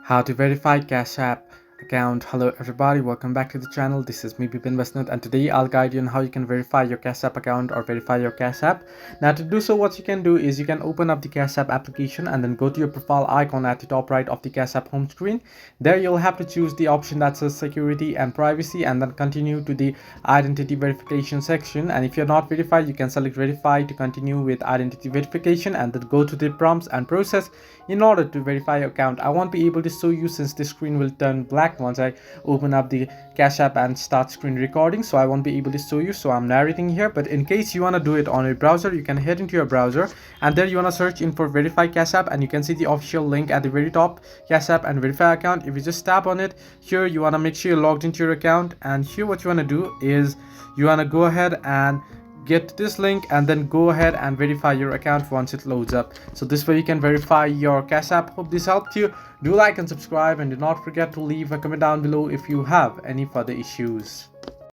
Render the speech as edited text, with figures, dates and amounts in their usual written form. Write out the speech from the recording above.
How to verify Cash App account. Hello everybody, welcome back to the channel. This is me Bipin Vasnut, and today I'll guide you on how you can verify your Cash App account or verify your Cash App. Now to do so, what you can do is you can open up the Cash App application and then go to your profile icon at the top right of the Cash App home screen. There you'll have to choose the option that says security and privacy, and then continue to the identity verification section. And if you're not verified, you can select verify to continue with identity verification, and then go to the prompts and process in order to verify your account. I won't be able to show you since the screen will turn black once I open up the Cash App and start screen recording, so I won't be able to show you, so I'm narrating here. But in case you want to do it on a browser, you can head into your browser and there you want to search in for verify Cash App, and you can see the official link at the very top, Cash App and verify account. If you just tap on it, here you want to make sure you're logged into your account, and here what you want to do is you want to go ahead and get this link and then go ahead and verify your account once it loads up. So this way you can verify your Cash App. Hope this helped you. Do like and subscribe, and do not forget to leave a comment down below if you have any further issues.